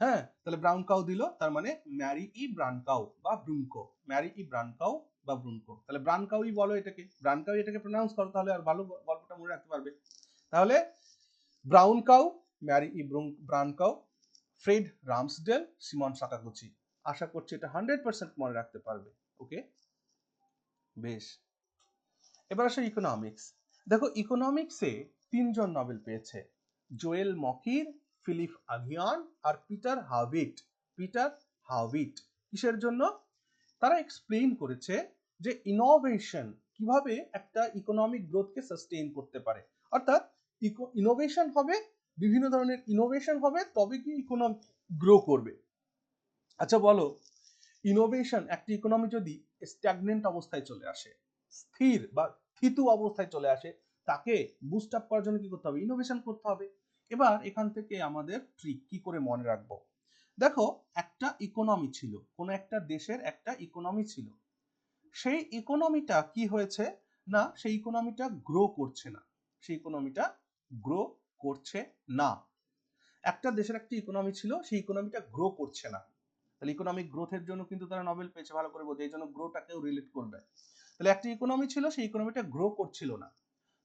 হ্যাঁ, তাহলে ব্রাউন কাউ দিল, তার মানে ম্যারি ই ব্রাউন কাউ বা Brunkow. Mary E brown cow বা ব্রুনকো, তাহলে ব্রাউন কাউই বলো এটাকে, ব্রাউন কাউ এটাকে প্রনাউন্স করো, তাহলে আর ভালো গল্পটা মনে রাখতে পারবে। তাহলে brown cow, Mary E brown cow, Fred Ramsdell, Shimon Sakaguchi. আশা করছি এটা 100% মনে রাখতে পারবে। ওকে, বেশ। এবার আসো ইকোনমিক্স। দেখো, ইকোনমিক্সে 3 জন নোবেল পেয়েছে, জোয়েল মকির, ফিলিপ আগিয়ান আর পিটার হাভিট। পিটার হাভিট কিসের জন্য? তারা এক্সপ্লেইন করেছে যে ইনোভেশন কিভাবে একটা ইকোনমিক গ্রোথকে সাস্টেইন করতে পারে। অর্থাৎ ইনোভেশন হবে, বিভিন্ন ধরনের ইনোভেশন হবে, তবে কি ইকোনমি গ্রো করবে। আচ্ছা বলো, ইনোভেশন একটি ইকোনমি যদি স্ট্যাগনেন্ট অবস্থায় চলে আসে, স্থির বা থিতু অবস্থায় চলে আসে, তাকে বুস্ট আপ করার জন্য কি করতে হবে? ইনোভেশন করতে হবে। এবার এখান থেকে আমাদের ট্রিক কি করে মনে রাখবো? দেখো, একটা ইকোনমি ছিল, কোন একটা দেশের একটা ইকোনমি ছিল, সেই ইকোনমিটা কি হয়েছে না, সেই ইকোনমিটা গ্রো করছে না, সেই ইকোনমিটা গ্রো করছে না। একটা দেশের একটা ইকোনমি ছিল, সেই ইকোনমিটা গ্রো করছে না, তাহলে ইকোনমিক গ্রোথের জন্য কিন্তু তারা নোবেল পেয়েছে। ভালো করে বোঝো, এই জন্য গ্রোটাকেও রিলেট করবে। তাহলে একটা ইকোনমি ছিল, সেই ইকোনমিটা গ্রো করছিল না।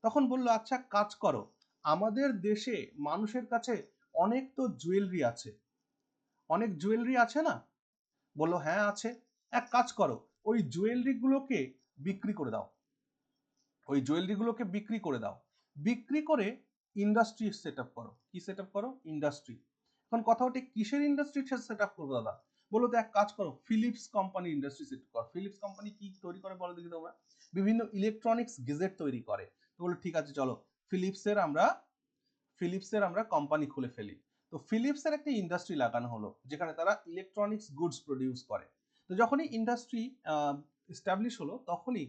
তখন বললো আচ্ছা কাজ করো, আমাদের দেশে মানুষের কাছে অনেক তো জুয়েলারি আছে, অনেক জুয়েলারি আছে না? বললো হ্যাঁ আছে। এক কাজ করো, ওই জুয়েলারি গুলোকে বিক্রি করে দাও, ওই জুয়েলারি গুলোকে বিক্রি করে দাও, বিক্রি করে ইন্ডাস্ট্রি সেট আপ করো। কি সেট আপ করো? ইন্ডাস্ট্রি। এখন কথা হচ্ছে কিসের ইন্ডাস্ট্রি সেট আপ করবো দাদা? বলো তো এক কাজ করো, ফিলিপস কোম্পানি ইন্ডাস্ট্রি সেট করো। ফিলিপস কোম্পানি কি তৈরি করে বলো দেখি তোমরা? বিভিন্ন ইলেকট্রনিক্স গেজেট তৈরি করে। তো বলো ঠিক আছে চলো ফিলিপসের আমরা কোম্পানি খুলে ফেলি। তো ফিলিপসের একটা ইন্ডাস্ট্রি লাগানো হলো যেখানে তারা ইলেকট্রনিক্স গুডস প্রডিউস করে। তো যখনই ইন্ডাস্ট্রি এস্টাবলিশ হলো তখনই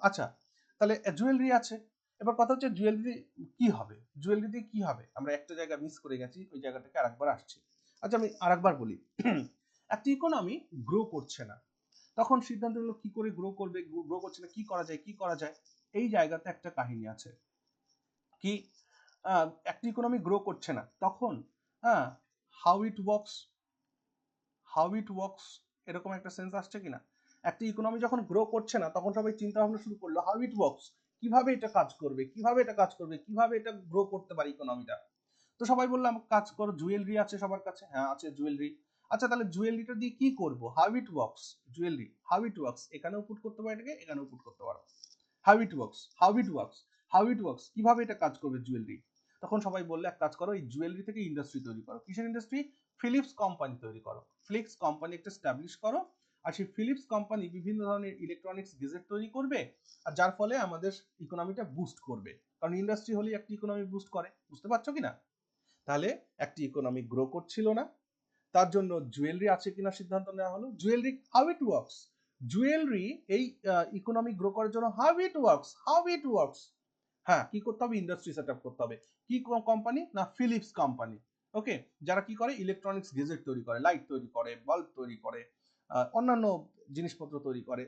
আচ্ছা তাহলে জুয়েলারি আছে। এবার কথা হচ্ছে জুয়েলারি কি হবে? জুয়েলারি দিয়ে কি হবে? আমরা একটা জায়গা মিস করে গেছি, ওই জায়গাটাকে আরেকবার আসছি। আচ্ছা আমি আরেকবার বলি। একটা ইকোনমি গ্রো করছে না, তখন সিদ্ধান্ত হলো কি করে গ্রো করবে, গ্রো করছে না, কি করা যায়। এই জায়গাতে একটা কাহিনী আছে কি, একটা ইকোনমি গ্রো করছে না তখন হ্যাঁ হাউ ইট ওয়ার্কস এরকম একটা সেন্স আসছে কিনা? একটা ইকোনমি যখন গ্রো করছে না তখন সবাই চিন্তা ভাবনা শুরু করলো হাউ ইট ওয়ার্কস, কিভাবে এটা কাজ করবে, কিভাবে এটা গ্রো করতে পারে ইকোনমিটা। তো সবাই বললাম কাজ করো, জুয়েলারি আছে সবার কাছে, হ্যাঁ আছে জুয়েলারি। আচ্ছা তাহলে জুয়েলারিটা দিয়ে কি করব? হাউ ইট ওয়ার্কস এখানেও পুট করতে পারো, এটাকে এখানেও পুট করতে পারো। হাউ ইট ওয়ার্কস কিভাবে এটা কাজ করবে জুয়েলারি। তখন সবাই বললে এক কাজ করো, এই জুয়েলারি থেকে ইন্ডাস্ট্রি তৈরি করো। কিসের ইন্ডাস্ট্রি? ফিলিপস কোম্পানি তৈরি করো। ফিলিপস কোম্পানি একটা স্টাবলিশ করো, আর সেই ফিলিপস কোম্পানি বিভিন্ন ধরনের ইলেকট্রনিক্স গেজেট তৈরি করবে, আর যার ফলে আমাদের ইকোনমিটা বুস্ট করবে। কারণ ইন্ডাস্ট্রি হলেই একটি ইকোনমি বুস্ট করে, বুঝতে পারছো কিনা? তাহলে একটি ইকোনমি গ্রো করছিল না, তার জন্য জুয়েলারি আছে কিনা সিদ্ধান্ত নেওয়া হলো। Jewellery how it works, jewellery এই ইকোনমি গ্রো করার জন্য হাউ ইট ওয়ার্কস হ্যাঁ কি করতে হবে? ইন্ডাস্ট্রি সেট আপ করতে হবে। কি কোম্পানি? না ফিলিপস কোম্পানি। ওকে, যারা কি করে? ইলেকট্রনিক্স গেজেট তৈরি করে, লাইট তৈরি করে, বাল্ব তৈরি করে, অন্যান্য জিনিসপত্র তৈরি করে।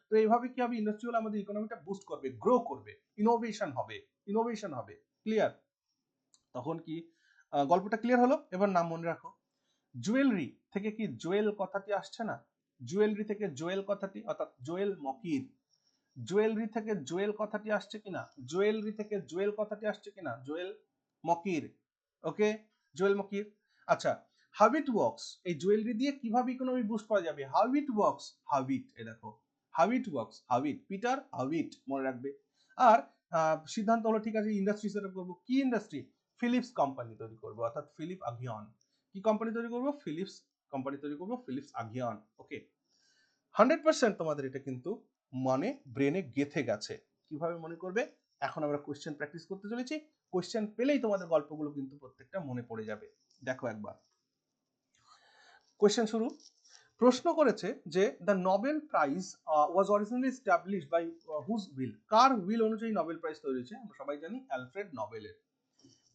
তো এইভাবে কি হবে? ইন্ডাস্ট্রি হলে আমাদের ইকোনমিটা বুস্ট করবে, গ্রো করবে, ইনোভেশন হবে। ক্লিয়ার? তখন কি গল্পটা ক্লিয়ার হলো? এবার নাম মনে রাখো। জুয়েলারি থেকে কি জুয়েল কথাটি আসছে না? জুয়েলারি থেকে জুয়েল কথাটি, অর্থাৎ জুয়েল মকির, জুয়েলারি থেকে জুয়েল কথাটি আসছে কিনা? জুয়েল মকির। ওকে, জুয়েল মকির। আচ্ছা হাউ ইট ওয়ার্কস, এই জুয়েলারি দিয়ে কিভাবে ইকোনমি বুস্ট করা যাবে? হাউ ইট ওয়ার্কস, এ দেখো পিটার হাউইট মনে রাখবে। আর সিদ্ধান্ত হলো ঠিক আছে ইন্ডাস্ট্রি সেট আপ করবো। কি ইন্ডাস্ট্রি? ফিলিপস কোম্পানি তৈরি করবো, অর্থাৎ ফিলিপ আগিয়ন। কি কোম্পানি তৈরি করবো? ফিলিপস আগিয়ন। ওকে, 100% তোমাদের এটা কিন্তু মনে ব্রেনে গেথে গেছে। কিভাবে মনে করবে? এখন আমরা কোশ্চেন প্র্যাকটিস করতে চলেছি। কোশ্চেন পেলেই তোমাদের গল্পগুলো কিন্তু প্রত্যেকটা মনে পড়ে যাবে। দেখো একবার কোশ্চেন শুরু। প্রশ্ন করেছে যে the Nobel prize was originally established by whose will, কার উইল অনুযায়ী নোবেল প্রাইজ তৈরি হয়েছে? আমরা সবাই জানি অ্যালফ্রেড নোবেলের।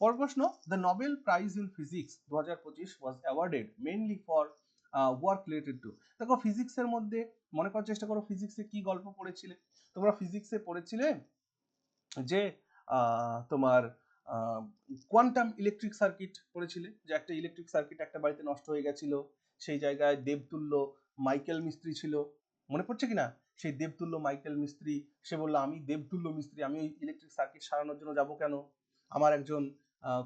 পরের প্রশ্ন, the Nobel prize in physics 2025 was awarded mainly for work related to. দেখো ফিজিক্সের মধ্যে মনে করার চেষ্টা করো, ফিজিক্সে কি গল্প পড়েছিলে তোমরা? ফিজিক্সে পড়েছিলে যে তোমার কোয়ান্টাম ইলেকট্রিক সার্কিট পড়েছিলে, যে একটা ইলেকট্রিক সার্কিট একটা বাড়িতে নষ্ট হয়ে গেছিল, সেই জায়গায় দেবতুল্য মাইকেল মিস্ত্রি ছিল। মনে পড়ছে কিনা? সেই দেবতুল্য মাইকেল মিস্ত্রি, সে বললো আমি দেবতুল্য মিস্ত্রি, আমি ওই ইলেকট্রিক সার্কিট সারানোর জন্য যাব কেন, আমার একজন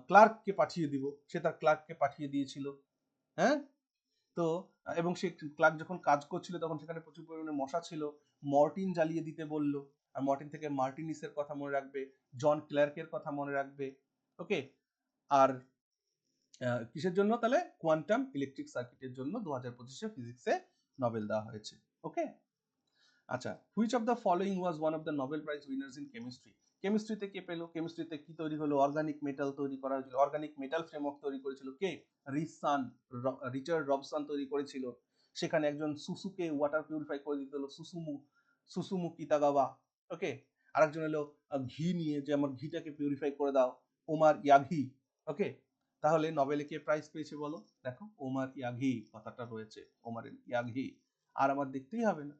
ক্লার্ককে পাঠিয়ে দিব। সে তার ক্লার্ককে পাঠিয়ে দিয়েছিল। হ্যাঁ, তো এবং সে ক্লার্ক যখন কাজ করছিল তখন সেখানে প্রচুর পরিমাণে মশা ছিল, মর্টিন জ্বালিয়ে দিতে বলল। আর মর্টিন থেকে মার্টিনিসের কথা মনে রাখবে, জন ক্লার্কের কথা মনে রাখবে। ওকে, আর কিসের জন্য? তাহলে কোয়ান্টাম ইলেকট্রিক সার্কিটের জন্য 2025-এ ফিজিক্সে নোবেল দেওয়া হয়েছে। ওকে, আচ্ছা which of the following was one of the Nobel prize winners in chemistry? কেমিস্ট্রিতে কে পেলো? কেমিস্ট্রিতে কি তৈরি হলো? অর্গানিক মেটাল তৈরি করা হয়েছিল। অর্গানিক মেটাল ফ্রেমওয়ার্ক তৈরি করেছিল কে? রিচার্ড রবসান তৈরি করেছিল। সেখানে একজন সুসুকে ওয়াটার পিউরিফাই করে দিতে হলো, সুসুমু কিতাগাওয়া। ওকে, আরেকজন হলো ঘি নিয়ে, যে আমার ঘিটাকে পিউরিফাই করে দাও, ওমার ইয়াঘি। ওকে, তাহলে নোবেলে কে প্রাইজ পেয়েছে বলো? দেখো ওমার ইয়াঘি কথাটা রয়েছে, ওমার ইয়াঘি। আর আমার দেখতেই হবে না,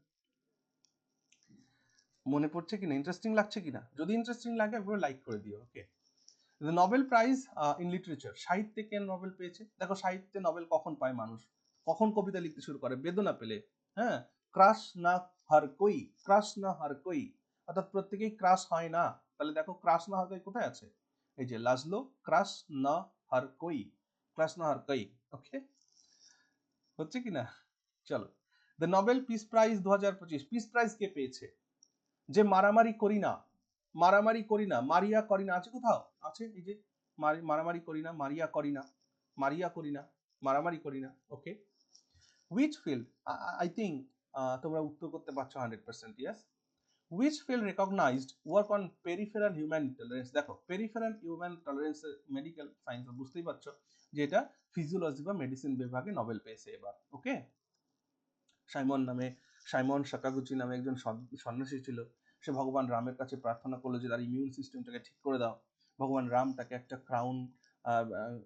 মনে পড়ছে কিনা, ইন্টারেস্টিং লাগছে কিনা? যদি ইন্টারেস্টিং লাগে একবার লাইক করে দিও। Okay, the Nobel prize in literature, সাহিত্যে কে নোবেল পেয়েছে? দেখো সাহিত্যে নোবেল কখন পায় মানুষ? কখন কবিতা লিখতে শুরু করে? বেদনা পেলে। হ্যাঁ, ক্রাশ না হার কই, অর্থাৎ প্রত্যেকেই ক্রাশ হয় না। তাহলে দেখো ক্রাশ না হার কই কোথায় আছে? এই যে লাজলো, ক্রাশ না হার কই, ওকে, হচ্ছে কিনা? চলো, the Nobel peace prize 2025, peace prize কে পেয়েছে? যে মারামারি করি না, মারামারি করি না, মারিয়া করি না আছে কোথাও? আছে, এই যে মারামারি করি না, মারিয়া করি না, মারিয়া করি না, মারামারি করি না। ওকে, which field, I think তোমরা উত্তর করতে পারছো 100%, yes. Which field recognized work on peripheral human tolerance? দেখো peripheral human tolerance medical science, বুঝতেই পারছো যে এটা ফিজিওলজি বা মেডিসিন বিভাগে নোবেল পেয়েছে এবার। ওকে, সাইমন সাকাগুচি নামে একজন সন্ন্যাসী ছিল, সে ভগবান রামের কাছে প্রার্থনা করলো যে তার ইমিউন সিস্টেমটাকে ঠিক করে দাও। ভগবান রাম তাকে একটা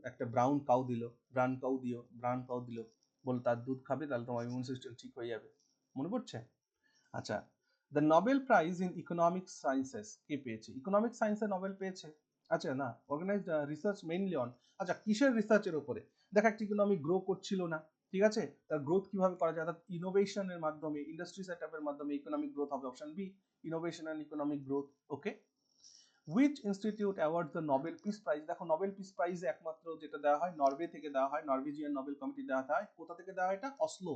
একটা ব্রাউন কাউ দিল, বলে তার দুধ খাবে তাহলে তোমার ইমিউন সিস্টেম ঠিক হয়ে যাবে। মনে পড়ছে? আচ্ছা, the Nobel prize in economic sciences কে পেয়েছে? ইকোনমিক সায়েন্সে নোবেল পেয়েছে। আচ্ছা না, অর্গানাইজড রিসার্চ মেইনলি অন, আচ্ছা কিসের রিসার্চের উপরে? দেখা একটা ইকোনমি গ্রো করছিল না, ঠিক আছে, তার গ্রোথ কিভাবে করা যায়, অর্থাৎ ইনোভেশনের মাধ্যমে, ইন্ডাস্ট্রি সেটআপের মাধ্যমে ইকোনমিক গ্রোথ হবে। Option B, innovation and economic growth. Okay, which institute award the Nobel peace prize? দেখো নোবেল পিস প্রাইজ একমাত্র যেটা দেওয়া হয় নরওয়ে থেকে দেওয়া হয়, নরওয়েজিয়ান নোবেল কমিটি দেওয়া হয়। কোথা থেকে দেওয়া হয় এটা? অসলো,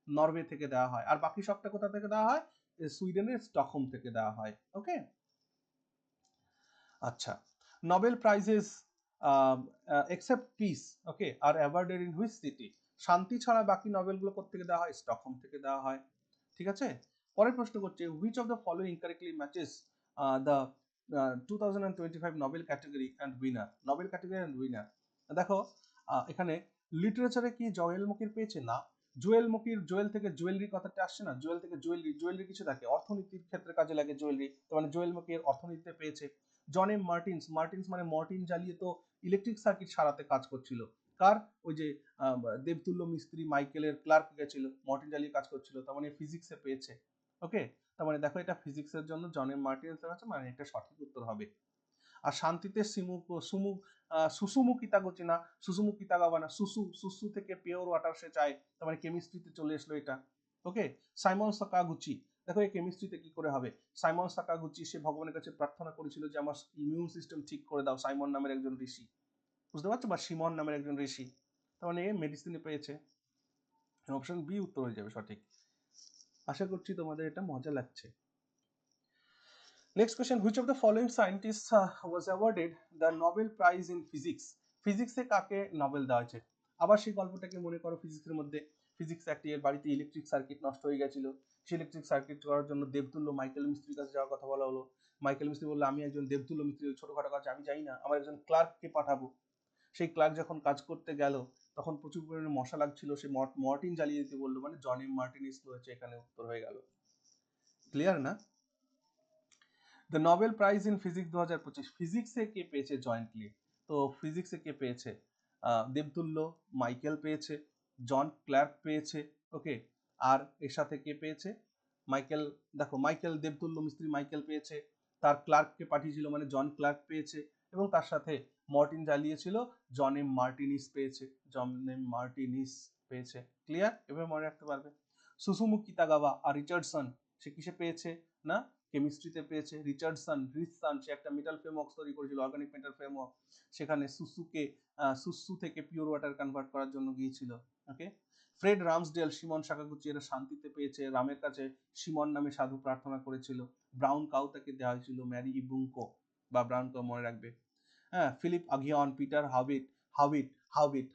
নরওয়ে থেকে দেওয়া হয়। আর বাকি সবটা কোথা থেকে দেওয়া হয়? সুইডেনের স্টকহোম থেকে দেওয়া হয়। ওকে, আচ্ছা, Nobel prizes except peace, okay, are awarded in which city? শান্তি ছাড়া বাকি নোবেলগুলো কোত্থেকে দেওয়া হয়? স্টকহোম থেকে দেওয়া হয়। ঠিক আছে, পরের প্রশ্ন করছে which of the following correctly matches the 2025 Nobel category and winner? Nobel category and winner, দেখো এখানে লিটারেচারে কি জোয়েল মুকির পেয়েছে? না, জোয়েল থেকে জুয়েলারি কথাটা আসছে না, জুয়েল থেকে জুয়েলারি কিছু থাকে, অর্থনীতির ক্ষেত্রে কাজে লাগে জুয়েলারি, তার মানে জোয়েল মুকির অর্থনীতিতে পেয়েছে। জন এম মার্টিন্স মানে মর্টিন জ্বালিয়ে তো ইলেকট্রিক সার্কিট সারাতে কাজ করছিল, কার? ওই যে দেবতুল্য মিস্ত্রি মাইকেলের ক্লার্ক গেছিল, মর্টিন জ্বালিয়ে কাজ করছিল, তার মানে ফিজিক্সে পেয়েছে। ওকে, তার মানে দেখো এটা ফিজিক্সের জন্য জন এম মার্টিন্সের আছে, মানে এটা সঠিক উত্তর হবে। আর শান্তিতে সুসুমু কিতাগোচি না, সুসুমু কিতাগাওয়া না, সুসু থেকে পিওর ওয়াটার সে চায়, তার মানে কেমিস্ট্রিতে চলে আসলো এটা। ওকে, সাইমন সাকাগুচি, দেখো এই কেমিস্ট্রিতে কি করে হবে? সাইমন সাকাগুচি সে ভগবানের কাছে প্রার্থনা করেছিল যে আমার ইমিউন সিস্টেম ঠিক করে দাও, সাইমন নামের একজন ঋষি, বুঝতে পারছো, বা সিমন নামের একজন ঋষি, তার মানে মেডিসিনে পেয়েছে। অপশন বি উত্তর হয়ে যাবে সঠিক। আশা করছি তোমাদের এটা মজা লাগছে। Next question, which of the following scientists was awarded the Nobel Prize in Physics? ফিজিক্সে কাকে নোবেল দেওয়া হয়েছে? আবার সেই গল্পটাকে মনে করো, ফিজিক্সের মধ্যে ফিজিক্স একটি এর বাড়িতে ইলেকট্রিক সার্কিট নষ্ট হয়ে গেছিল, সেই ইলেকট্রিক সার্কিট করার জন্য দেবতুল্য মাইকেল মিস্ত্রির কাছে যাওয়ার কথা বলা হলো। মাইকেল মিস্ত্রি বললো আমি একজন দেবতুল্য মিস্ত্রি, ছোটখাটো কাজ আমি জানি না, আমার একজন ক্লার্ককে পাঠাবো। সেই ক্লার্ক যখন কাজ করতে গেল তখন প্রচুর পরিমাণে মশা লাগছিল, সে মর্টিন জ্বালিয়ে দিতে বললো, মানে জন এম মার্টিনিস হয়েছে এখানে উত্তর হয়ে গেল। ক্লিয়ার না? The Nobel prize in physics 2025 ফিজিক্সে কে পেয়েছে জয়েন্টলি? তো ফিজিক্সে কে পেয়েছে? দেবতুল্য মাইকেল পেয়েছে, জন ক্লার্ক পেয়েছে। ওকে, আর এর সাথে কে পেয়েছে? মাইকেল, দেখো মাইকেল দেবতুল্য মিস্ত্রি মাইকেল পেয়েছে, তার ক্লার্ককে পাঠিয়েছিল মানে জন ক্লার্ক পেয়েছে, এবং তার সাথে মর্টিন জ্বালিয়েছিল জন এম মার্টিনিস পেয়েছে, ক্লিয়ার? এবার মনে রাখতে পারবে। সুসুমু কিতাগাওয়া আর রিচার্ডসন সে কিসে পেয়েছে? না, কেমিস্ট্রিতে পেয়েছে। রিচার্ডসন সে একটা মেটাল ফ্রেমওয়ার্ক তৈরি করেছিল, অর্গানিক মেটাল ফ্রেমওয়ার্ক, সেখানে সুসু থেকে পিওর ওয়াটার কনভার্ট করার জন্য গিয়েছিল। ওকে, ফ্রেড রামসডেল সিমন সাকাগুচি এরা শান্তিতে পেয়েছে, রামের কাছে সিমন নামে সাধু প্রার্থনা করেছিল। ব্রাউন কাউ তাকে দেওয়া হয়েছিল, ম্যারি ইবুঙ্কো বা ব্রাউন কাউ মনে রাখবে। হ্যাঁ, ফিলিপ আগিয়ন, পিটার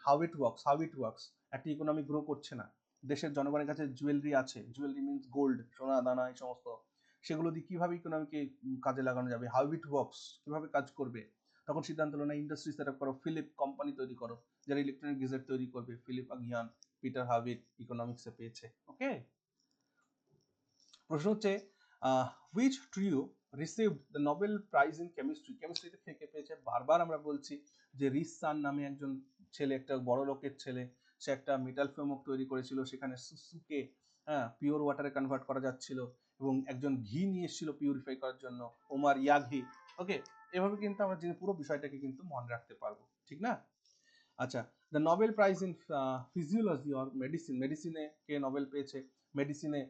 হাউইট ওয়ার্কস একটা ইকোনমি গ্রো করছে না, দেশের জনগণের কাছে জুয়েলারি আছে, জুয়েলারি মিনস গোল্ড, সোনা দানা এই সমস্ত, সেগুলো দিয়ে কিভাবে ইকোনমিকে কাজে লাগানো যাবে, হাউ ইট ওয়ার্কস কিভাবে কাজ করবে, তখন সিদ্ধান্ত হলো না ইন্ডাস্ট্রি সেট আপ করো, ফিলিপ কোম্পানি তৈরি করো যারা ইলেকট্রনিক গেজেট তৈরি করবে। ফিলিপ আগিয়ান, পিটার হাউইট ইকোনমিক্সে পেয়েছে। ওকে, প্রশ্ন হচ্ছে which trio received the Nobel prize in কেমিস্ট্রিতে থেকে পেয়েছে? বারবার আমরা বলছি যে রিস সান নামে একজন ছেলে, একটা বড় লোকের ছেলে, সে একটা মেটাল ফ্রেমওয়ার্ক তৈরি করেছিল, সেখানে সুসুকে পিওর ওয়াটারে কনভার্ট করা যাচ্ছিল, এবং একজন ঘি নিয়ে এসেছিল পিউরিফাই করার জন্য, ওমার ইয়াঘি। ওকে, এভাবে কিন্তু আমরা পুরো বিষয়টাকে কিন্তু মনে রাখতে পারবো, ঠিক না? আচ্ছা, the Nobel prize in physiology or মেডিসিনে কে নোবেল পেয়েছে? মেডিসিনে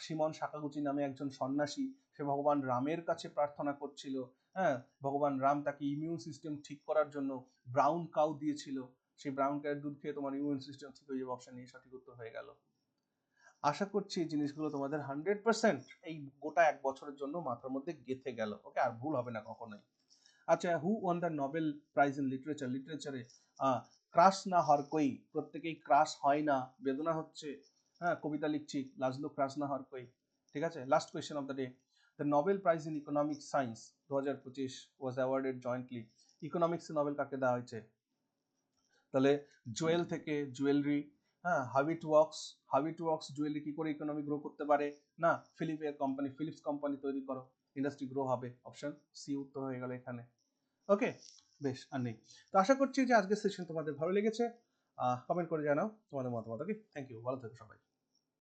সিমন সাকাগুচি নামে একজন সন্ন্যাসী, সে ভগবান রামের কাছে প্রার্থনা করছিল। হ্যাঁ, ভগবান রাম তাকে ইমিউন সিস্টেম ঠিক করার জন্য ব্রাউন কাউ দিয়েছিল, সেই ব্রাউন কাউয়ের দুধ খেয়ে তোমার ইমিউন সিস্টেম ঠিক হয়ে যাবে। অপশন এ সঠিক উত্তর হয়ে গেল। আশা করছি এই জিনিসগুলো তোমাদের 100% এই গোটা 1 বছরের জন্য মাথার মধ্যে গেঁথে গেল। ওকে, আর ভুল হবে না কখনোই। আচ্ছা, who won the Nobel prize in literature? লিটারেচারে ক্রাশ না হর কই, প্রত্যেকেই ক্রাশ হয় না, বেদনা হচ্ছে। হ্যাঁ, কবিতা লিখছি, লাজলো ক্রাশ না হর কই। ঠিক আছে, last question of the day. The Nobel prize in economic science 2025 was awarded jointly. ইকোনমিক্সে নোবেল কাকে দেওয়া হয়েছে? তাহলে জুয়েল থেকে জুয়েলারি, হ্যাঁ, হাউ ইট ওয়ার্কস জুয়েলারি কি করে ইকোনমি গ্রো করতে পারে? না, ফিলিপস কোম্পানি তৈরি করো, ইন্ডাস্ট্রি গ্রো হবে। অপশন সি উত্তর হয়ে গেল এখানে। ওকে, বেশ, আর নেই। তো আশা করছি যে আজকের সেশন তোমাদের ভালো লেগেছে। কমেন্ট করে জানাও তোমাদের মতামত। ওকে, থ্যাংক ইউ, ভালো থেকো সবাই।